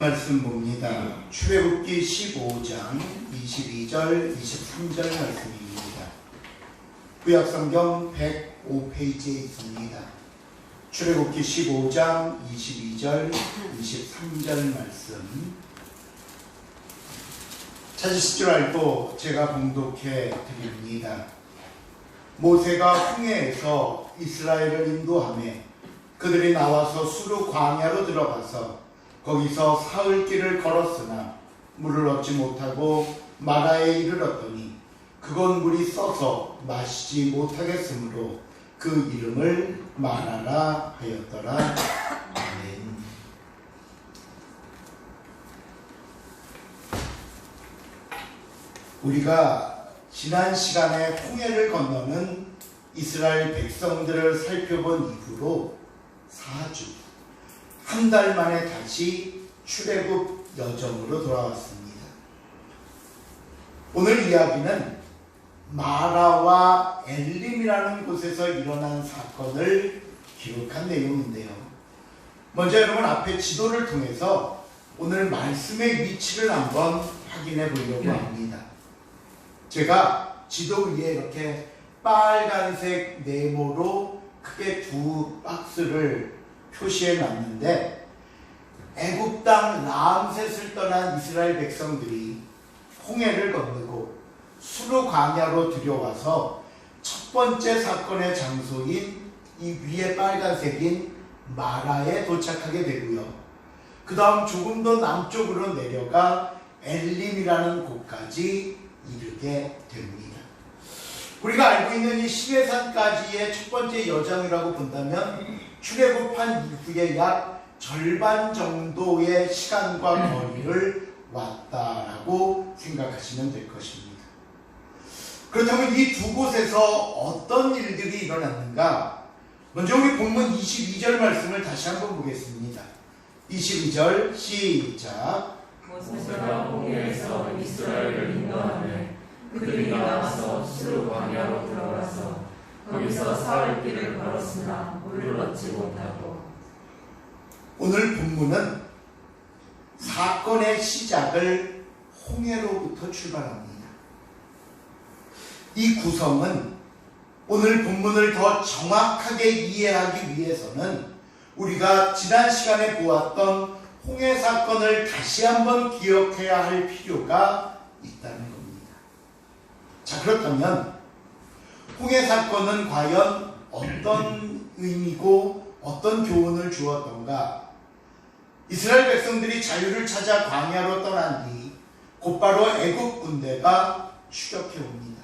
말씀 봅니다. 출애굽기 15장 22절 23절 말씀입니다. 구약성경 105페이지에 있습니다. 출애굽기 15장 22절 23절 말씀 찾으실 줄 알고 제가 봉독해 드립니다. 모세가 홍해에서 이스라엘을 인도하매 그들이 나와서 수르 광야로 들어가서 거기서 사흘 길을 걸었으나 물을 얻지 못하고 마라에 이르렀더니 그곳 물이 써서 마시지 못하겠으므로 그 이름을 마라라 하였더라. 아멘. 우리가 지난 시간에 홍해를 건너는 이스라엘 백성들을 살펴본 이후로 4주, 한 달 만에 다시 출애굽 여정으로 돌아왔습니다. 오늘 이야기는 마라와 엘림이라는 곳에서 일어난 사건을 기록한 내용인데요. 먼저 여러분 앞에 지도를 통해서 오늘 말씀의 위치를 한번 확인해 보려고 합니다. 제가 지도 위에 이렇게 빨간색 네모로 크게 두 박스를 표시해 놨는데, 애굽 땅 람셋을 떠난 이스라엘 백성들이 홍해를 건너고 수르 광야로 들여와서 첫 번째 사건의 장소인 이 위에 빨간색인 마라에 도착하게 되고요. 그 다음 조금 더 남쪽으로 내려가 엘림이라는 곳까지 이르게 됩니다. 우리가 알고 있는 이 시내산까지의 첫 번째 여정이라고 본다면 출애굽한 이후에 약 절반 정도의 시간과 거리를 왔다라고 생각하시면 될 것입니다. 그렇다면 이 두 곳에서 어떤 일들이 일어났는가? 먼저 우리 본문 22절 말씀을 다시 한번 보겠습니다. 22절 시작. 모세가 홍해에서 이스라엘을 인도하며 그들이 나와서 수르 광야로 들어가서 거기서 사흘 길을 걸었으나 물을 얻지 못하고. 오늘 본문은 사건의 시작을 홍해로부터 출발합니다. 이 구성은 오늘 본문을 더 정확하게 이해하기 위해서는 우리가 지난 시간에 보았던 홍해 사건을 다시 한번 기억해야 할 필요가 있다는 겁니다. 자, 그렇다면 홍해 사건은 과연 어떤 의미고 어떤 교훈을 주었던가? 이스라엘 백성들이 자유를 찾아 광야로 떠난 뒤 곧바로 애굽 군대가 추격해 옵니다.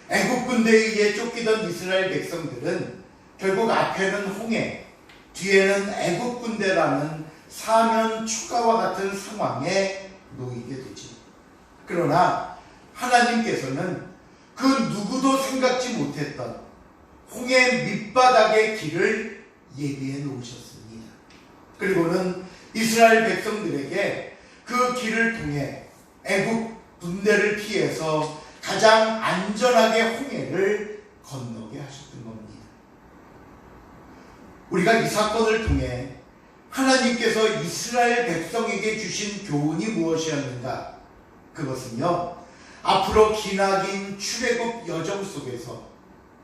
애굽 군대에 의해 쫓기던 이스라엘 백성들은 결국 앞에는 홍해, 뒤에는 애굽 군대라는 사면 추가와 같은 상황에 놓이게 되죠. 그러나 하나님께서는 그 누구도 생각지 못했던 홍해 밑바닥의 길을 예비해 놓으셨습니다. 그리고는 이스라엘 백성들에게 그 길을 통해 애굽 군대를 피해서 가장 안전하게 홍해를 건너게 하셨던 겁니다. 우리가 이 사건을 통해 하나님께서 이스라엘 백성에게 주신 교훈이 무엇이었는가? 그것은요, 앞으로 기나긴 출애굽 여정 속에서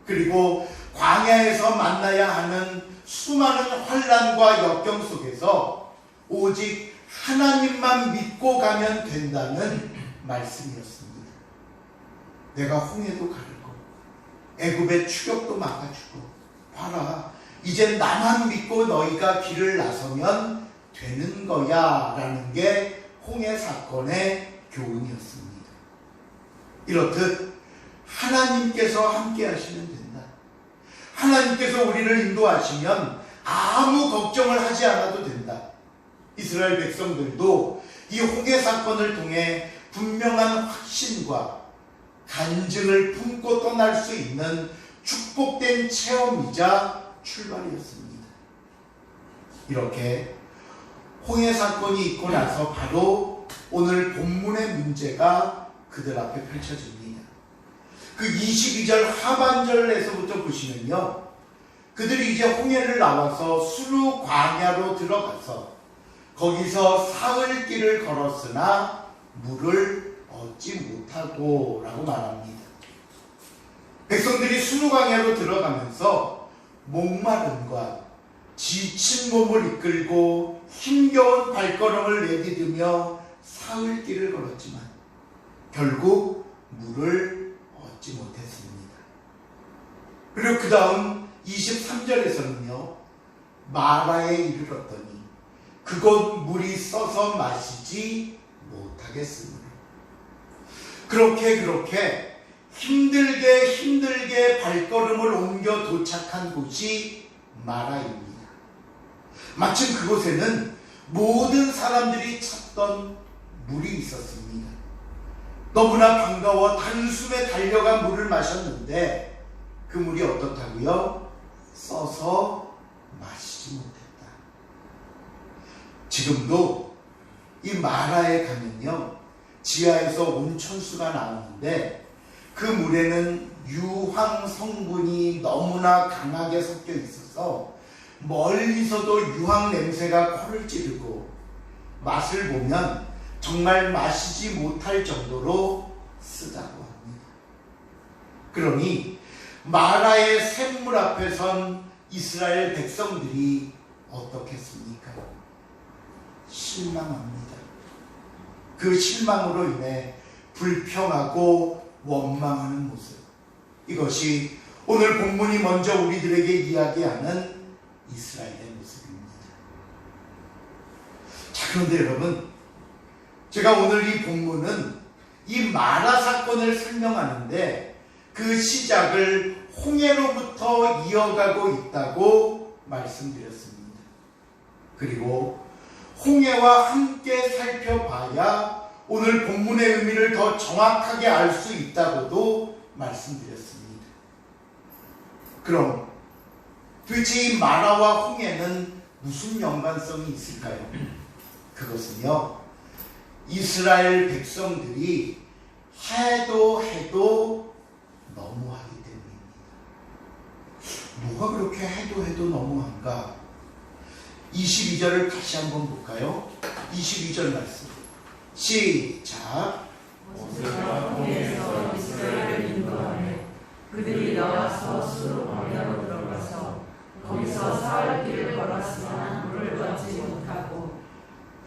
그리고 광야에서 만나야 하는 수많은 환난과 역경 속에서 오직 하나님만 믿고 가면 된다는 말씀이었습니다. 내가 홍해도 가르고 애굽의 추격도 막아주고, 봐라, 이제 나만 믿고 너희가 길을 나서면 되는 거야 라는 게 홍해 사건의 교훈이었습니다. 이렇듯 하나님께서 함께 하시면 된다. 하나님께서 우리를 인도하시면 아무 걱정을 하지 않아도 된다. 이스라엘 백성들도 이 홍해 사건을 통해 분명한 확신과 간증을 품고 떠날 수 있는 축복된 체험이자 출발이었습니다. 이렇게 홍해 사건이 있고 나서 바로 오늘 본문의 문제가 그들 앞에 펼쳐집니다. 그 22절 하반절에서부터 보시면요, 그들이 이제 홍해를 나와서 수르 광야로 들어가서 거기서 사흘길을 걸었으나 물을 얻지 못하고 라고 말합니다. 백성들이 수르광야로 들어가면서 목마름과 지친 몸을 이끌고 힘겨운 발걸음을 내디디며 사흘길을 걸었지만 결국 물을 얻지 못했습니다. 그리고 그 다음 23절에서는요, 마라에 이르렀더니 그곳 물이 써서 마시지 못하겠으므로. 그렇게 힘들게 발걸음을 옮겨 도착한 곳이 마라입니다. 마침 그곳에는 모든 사람들이 찾던 물이 있었습니다. 너무나 반가워 단숨에 달려가 물을 마셨는데 그 물이 어떻다고요? 써서 마시지 못했다. 지금도 이 마라에 가면요, 지하에서 온천수가 나오는데 그 물에는 유황 성분이 너무나 강하게 섞여 있어서 멀리서도 유황 냄새가 코를 찌르고 맛을 보면 정말 마시지 못할 정도로 쓰다고 합니다. 그러니 마라의 샘물 앞에 선 이스라엘 백성들이 어떻겠습니까? 실망합니다. 그 실망으로 인해 불평하고 원망하는 모습, 이것이 오늘 본문이 먼저 우리들에게 이야기하는 이스라엘의 모습입니다. 자, 그런데 여러분, 제가 오늘 이 본문은 이 마라 사건을 설명하는데 그 시작을 홍해로부터 이어가고 있다고 말씀드렸습니다. 그리고 홍해와 함께 살펴봐야 오늘 본문의 의미를 더 정확하게 알 수 있다고도 말씀드렸습니다. 그럼 도대체 이 마라와 홍해는 무슨 연관성이 있을까요? 그것은요, 이스라엘 백성들이 해도 너무하기 때문입니다. 뭐가 그렇게 해도 너무한가? 22절을 다시 한번 볼까요? 22절 말씀 시작. 모세가 홍해에서 이스라엘을 인도하매 그들이 나와서 수르 광야로 들어가서 거기서 사흘길을 걸었으나 물을 얻지 못하고.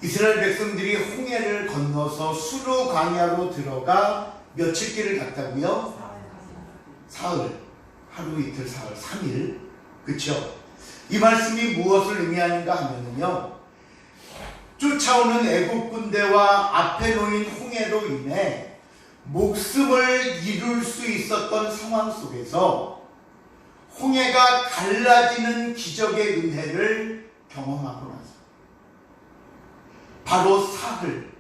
이스라엘 백성들이 홍해를 건너서 수르 광야로 들어가 며칠 길을 갔다고요? 사흘. 하루 이틀 사흘 3일. 그렇죠? 이 말씀이 무엇을 의미하는가 하면요, 쫓아오는 애국 군대와 앞에 놓인 홍해로 인해 목숨을 잃을 수 있었던 상황 속에서 홍해가 갈라지는 기적의 은혜를 경험하고 나서 바로 사흘,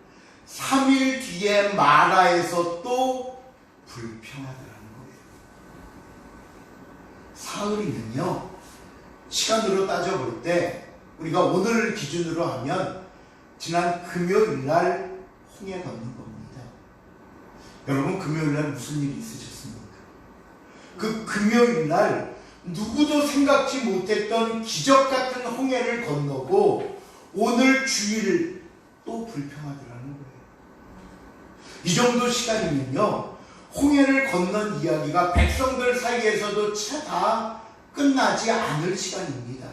3일 뒤에 마라에서 또 불평하더라는 거예요. 사흘이면요, 시간으로 따져볼 때 우리가 오늘 기준으로 하면 지난 금요일 날 홍해 건넌 겁니다. 여러분, 금요일 날 무슨 일이 있으셨습니까? 그 금요일 날 누구도 생각지 못했던 기적 같은 홍해를 건너고 오늘 주일 또 불평하더라는 거예요. 이 정도 시간이면요, 홍해를 건넌 이야기가 백성들 사이에서도 채 다 끝나지 않을 시간입니다.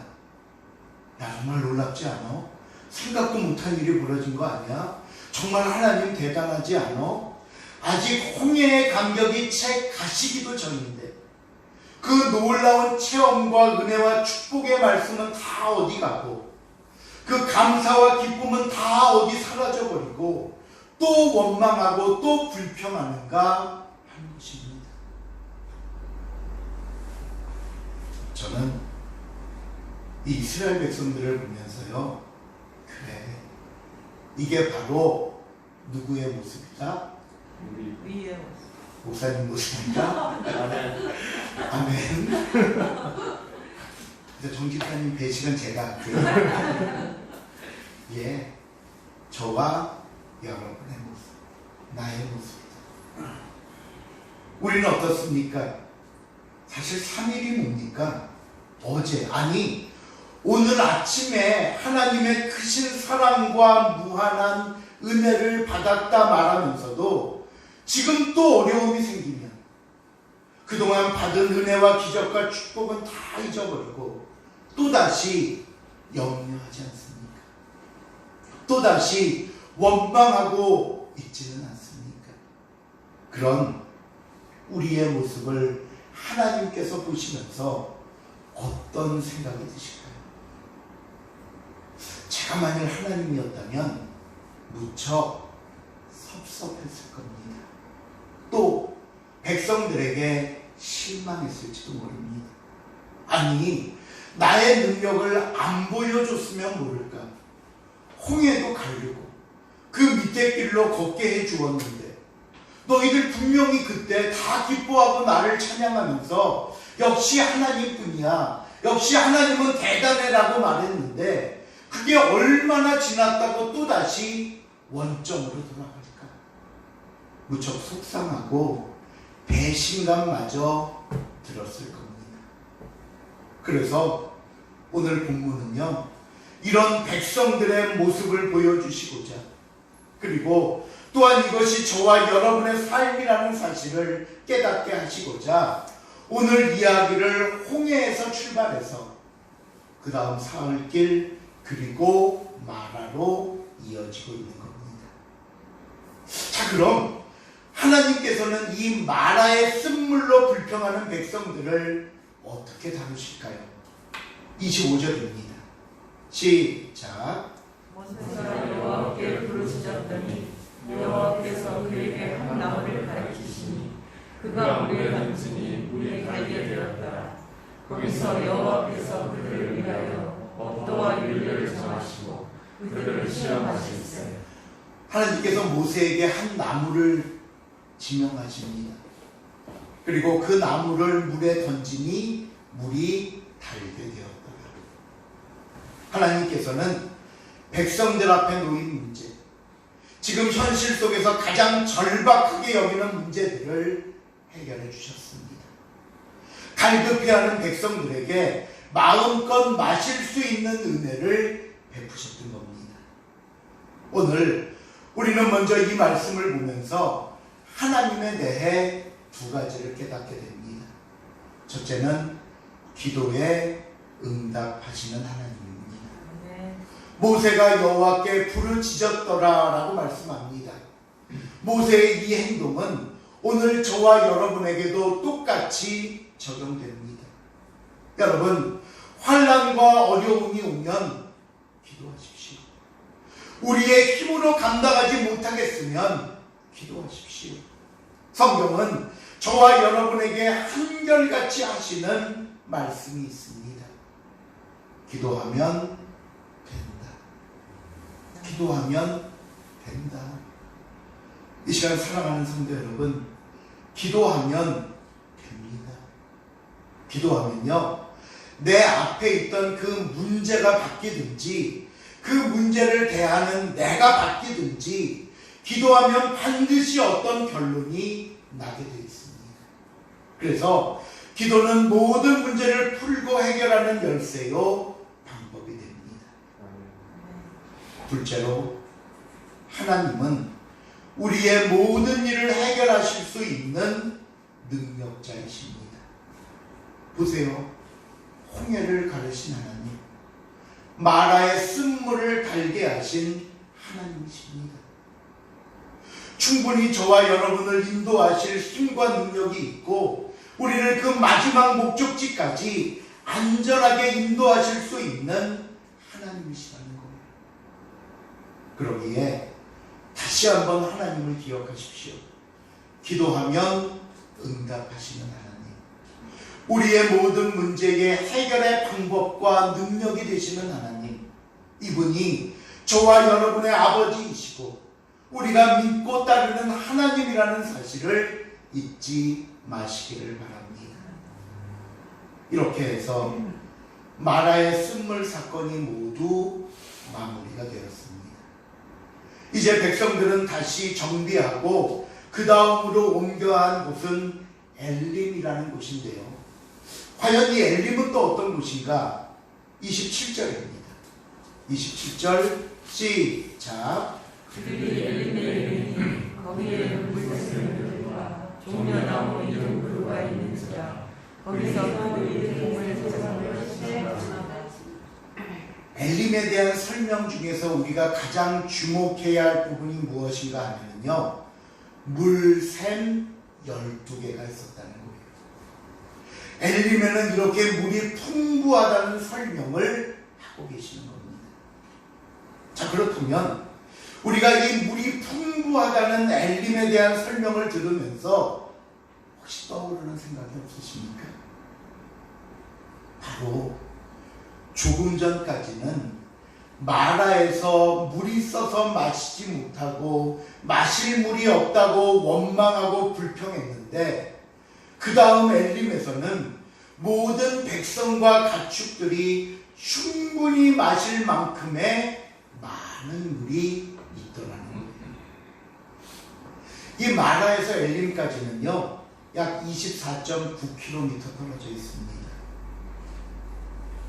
야, 정말 놀랍지 않아? 생각도 못한 일이 벌어진 거 아니야? 정말 하나님 대단하지 않아? 아직 홍해의 간격이 채 가시기도 전인데 그 놀라운 체험과 은혜와 축복의 말씀은 다 어디 가고 그 감사와 기쁨은 다 어디 사라져버리고 또 원망하고 또 불평하는가 하는 것입니다. 저는 이 이스라엘 백성들을 보면서요, 그래, 이게 바로 누구의 모습이다? 위의 목사님 모습이다? 아멘. 그래서 정 집사님 배식은 제가 할게요. 예, 저와 여러분의 모습, 나의 모습이다. 우리는 어떻습니까? 사실 3일이 뭡니까? 어제, 아니 오늘 아침에 하나님의 크신 사랑과 무한한 은혜를 받았다 말하면서도 지금 또 어려움이 생기면 그동안 받은 은혜와 기적과 축복은 다 잊어버리고 또다시 염려하지 않습니까? 또다시 원망하고 있지는 않습니까? 그런 우리의 모습을 하나님께서 보시면서 어떤 생각이 드실까요? 제가 만일 하나님이었다면 무척 섭섭했을 겁니다. 또 백성들에게 실망했을지도 모릅니다. 아니, 나의 능력을 안 보여줬으면 모를까. 홍해도 가르고 그 밑에 길로 걷게 해주었는데 너희들 분명히 그때 다 기뻐하고 나를 찬양하면서 역시 하나님뿐이야, 역시 하나님은 대단해라고 말했는데 그게 얼마나 지났다고 또다시 원점으로 돌아갈까. 무척 속상하고 배신감마저 들었을 겁니다. 그래서 오늘 본문은요, 이런 백성들의 모습을 보여주시고자, 그리고 또한 이것이 저와 여러분의 삶이라는 사실을 깨닫게 하시고자 오늘 이야기를 홍해에서 출발해서 그 다음 사흘길 그리고 마라로 이어지고 있는 겁니다. 자, 그럼 하나님께서는 이 마라의 쓴물로 불평하는 백성들을 어떻게 다루실까요? 25절입니다. 시작. 모세가 여호와께 부르짖었더니 여호와께서 그에게 한 나무를 가리키시니 그가 물에 던지니 물이 갈게 되었더라. 거기서 여호와께서 그들을 위하여 법도와 윤례를 정하시고 그들을 시험하실세. 하나님께서 모세에게 한 나무를 지명하십니다. 그리고 그 나무를 물에 던지니 물이 달게 되었더라. 하나님께서는 백성들 앞에 놓인 문제, 지금 현실 속에서 가장 절박하게 여기는 문제들을 해결해 주셨습니다. 갈급해하는 백성들에게 마음껏 마실 수 있는 은혜를 베푸셨던 겁니다. 오늘 우리는 먼저 이 말씀을 보면서 하나님에 대해 두 가지를 깨닫게 됩니다. 첫째는 기도에 응답하시는 하나님입니다. 모세가 여호와께 부르짖었더라 라고 말씀합니다. 모세의 이 행동은 오늘 저와 여러분에게도 똑같이 적용됩니다. 여러분, 환난과 어려움이 오면 기도하십시오. 우리의 힘으로 감당하지 못하겠으면 기도하십시오. 성경은 저와 여러분에게 한결같이 하시는 말씀이 있습니다. 기도하면 된다. 기도하면 된다. 이 시간 사랑하는 성도 여러분, 기도하면 됩니다. 기도하면요, 내 앞에 있던 그 문제가 바뀌든지 그 문제를 대하는 내가 바뀌든지 기도하면 반드시 어떤 결론이 나게 되어 있습니다. 그래서 기도는 모든 문제를 풀고 해결하는 열쇠요 방법이 됩니다. 둘째로, 하나님은 우리의 모든 일을 해결하실 수 있는 능력자이십니다. 보세요. 홍해를 가르신 하나님, 마라의 쓴물을 달게 하신 하나님이십니다. 충분히 저와 여러분을 인도하실 힘과 능력이 있고 우리를 그 마지막 목적지까지 안전하게 인도하실 수 있는 하나님이시라는 겁니다. 그러기에 다시 한번 하나님을 기억하십시오. 기도하면 응답하시는 하나님, 우리의 모든 문제의 해결의 방법과 능력이 되시는 하나님, 이분이 저와 여러분의 아버지이시고 우리가 믿고 따르는 하나님이라는 사실을 잊지 마시기를 바랍니다. 이렇게 해서 마라의 쓴물 사건이 모두 마무리가 되었습니다. 이제 백성들은 다시 정비하고 그 다음으로 옮겨야 한 곳은 엘림이라는 곳인데요. 과연 이 엘림은 또 어떤 곳인가? 27절입니다. 27절 시작. 그들이 엘림에 이르니 거기에는 물새들과 종려나무 이름 그루가 있는지라. 거기서 그들이 공을 세상을 시작하였다. 엘림에 대한 설명 중에서 우리가 가장 주목해야 할 부분이 무엇인가 하면요, 물샘 12개가 있었다는 거예요. 엘림에는 이렇게 물이 풍부하다는 설명을 하고 계시는 겁니다. 자, 그렇다면 우리가 이 물이 풍부하다는 엘림에 대한 설명을 들으면서 혹시 떠오르는 생각이 없으십니까? 바로 조금 전까지는 마라에서 물이 써서 마시지 못하고 마실 물이 없다고 원망하고 불평했는데, 그 다음 엘림에서는 모든 백성과 가축들이 충분히 마실 만큼의 많은 물이 있더라는 거예요. 이 마라에서 엘림까지는요, 약 24.9km 떨어져 있습니다.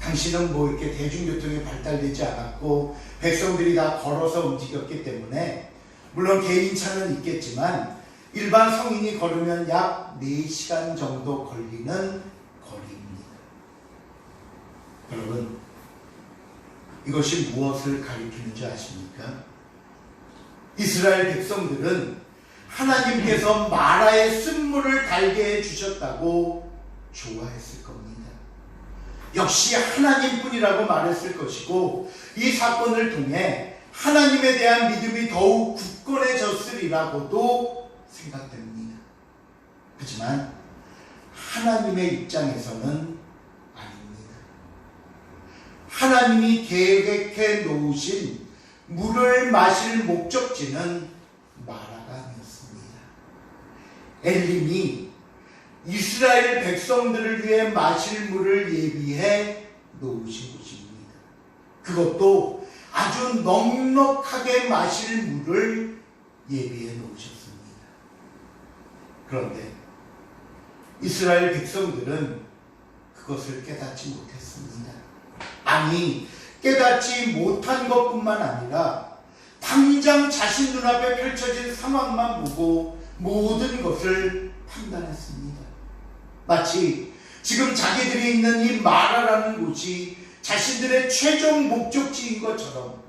당시는 뭐 이렇게 대중교통이 발달되지 않았고 백성들이 다 걸어서 움직였기 때문에, 물론 개인차는 있겠지만 일반 성인이 걸으면 약 4시간 정도 걸리는 거리입니다. 여러분, 이것이 무엇을 가리키는 줄 아십니까? 이스라엘 백성들은 하나님께서 마라의 쓴물을 달게 해주셨다고 좋아했을 겁니다. 역시 하나님뿐이라고 말했을 것이고, 이 사건을 통해 하나님에 대한 믿음이 더욱 굳건해졌으리라고도 생각됩니다. 하지만 하나님의 입장에서는 아닙니다. 하나님이 계획해 놓으신 물을 마실 목적지는 마라가 아니었습니다. 엘림이 이스라엘 백성들을 위해 마실 물을 예비해 놓으신 곳입니다. 그것도 아주 넉넉하게 마실 물을 예비해 놓으셨습니다. 그런데 이스라엘 백성들은 그것을 깨닫지 못했습니다. 아니, 깨닫지 못한 것뿐만 아니라 당장 자신 눈앞에 펼쳐진 상황만 보고 모든 것을 판단했습니다. 마치 지금 자기들이 있는 이 마라라는 곳이 자신들의 최종 목적지인 것처럼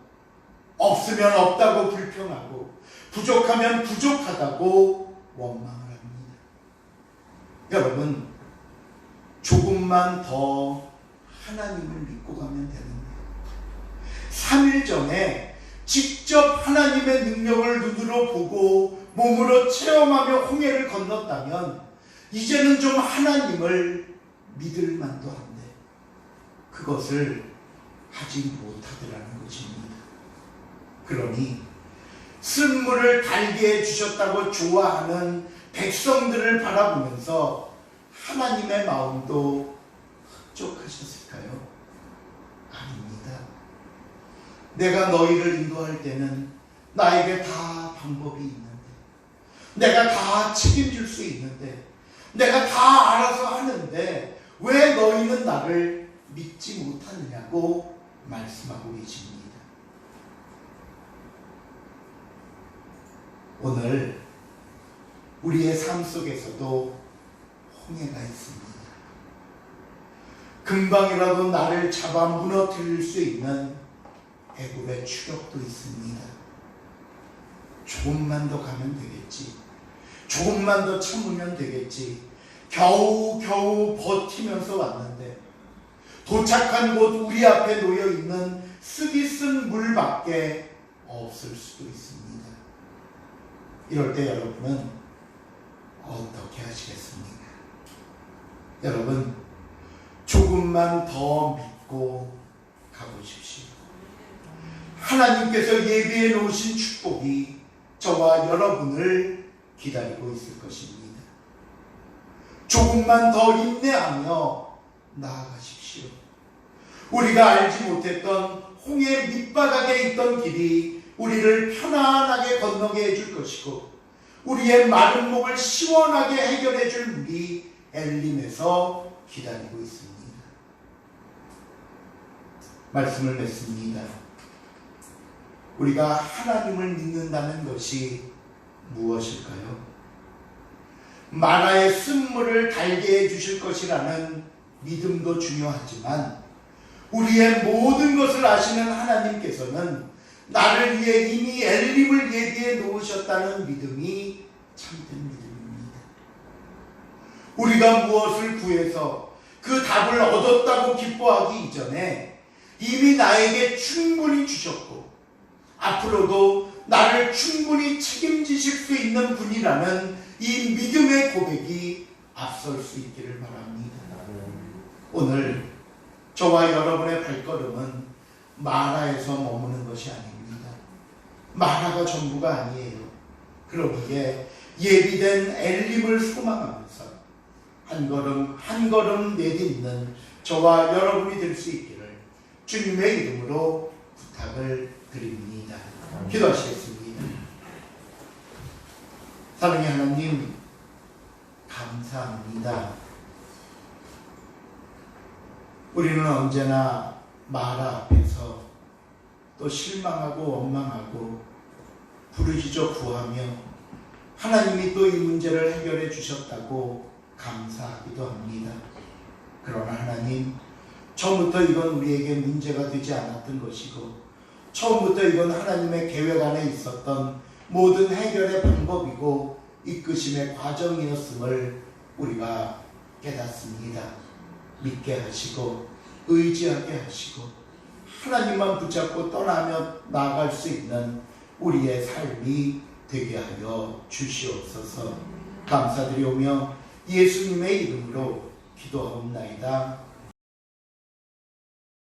없으면 없다고 불평하고 부족하면 부족하다고 원망을 합니다. 여러분, 조금만 더 하나님을 믿고 가면 되는데, 3일 전에 직접 하나님의 능력을 눈으로 보고 몸으로 체험하며 홍해를 건넜다면 이제는 좀 하나님을 믿을 만도 한데 그것을 하지 못하더라는 것입니다. 그러니 쓴물을 달게 해주셨다고 좋아하는 백성들을 바라보면서 하나님의 마음도 흡족하셨을까요? 아닙니다. 내가 너희를 인도할 때는 나에게 다 방법이 있는데, 내가 다 책임질 수 있는데, 내가 다 알아서 하는데 왜 너희는 나를 믿지 못하느냐고 말씀하고 계십니다. 오늘 우리의 삶 속에서도 홍해가 있습니다. 금방이라도 나를 잡아 무너뜨릴 수 있는 애굽의 추격도 있습니다. 조금만 더 가면 되겠지, 조금만 더 참으면 되겠지, 겨우 버티면서 왔는데 도착한 곳 우리 앞에 놓여있는 쓰기 쓴 물밖에 없을 수도 있습니다. 이럴 때 여러분은 어떻게 하시겠습니까? 여러분, 조금만 더 믿고 가보십시오. 하나님께서 예비해 놓으신 축복이 저와 여러분을 기다리고 있을 것입니다. 조금만 더 인내하며 나아가십시오. 우리가 알지 못했던 홍해 밑바닥에 있던 길이 우리를 편안하게 건너게 해줄 것이고, 우리의 마른 목을 시원하게 해결해 줄 물이 엘림에서 기다리고 있습니다. 말씀을 맺습니다. 우리가 하나님을 믿는다는 것이 무엇일까요? 마라의 쓴물을 달게 해주실 것이라는 믿음도 중요하지만 우리의 모든 것을 아시는 하나님께서는 나를 위해 이미 엘림을 예비해 놓으셨다는 믿음이 참된 믿음입니다. 우리가 무엇을 구해서 그 답을 얻었다고 기뻐하기 이전에 이미 나에게 충분히 주셨고 앞으로도 나를 충분히 책임지실 수 있는 분이라는 이 믿음의 고백이 앞설 수 있기를 바랍니다. 오늘 저와 여러분의 발걸음은 마라에서 머무는 것이 아닙니다. 마라가 전부가 아니에요. 그러기에 예비된 엘림을 소망하면서 한 걸음 한 걸음 내딛는 저와 여러분이 될 수 있기를 주님의 이름으로 부탁을 드립니다. 기도하시겠습니다. 사랑의 하나님, 감사합니다. 우리는 언제나 마라 앞에서 또 실망하고 원망하고 부르짖어 구하며 하나님이 또 이 문제를 해결해 주셨다고 감사하기도 합니다. 그러나 하나님, 처음부터 이건 우리에게 문제가 되지 않았던 것이고 처음부터 이건 하나님의 계획 안에 있었던 모든 해결의 방법이고 이끄심의 과정이었음을 우리가 깨닫습니다. 믿게 하시고 의지하게 하시고 하나님만 붙잡고 떠나며 나아갈 수 있는 우리의 삶이 되게 하여 주시옵소서. 감사드리오며 예수님의 이름으로 기도하옵나이다.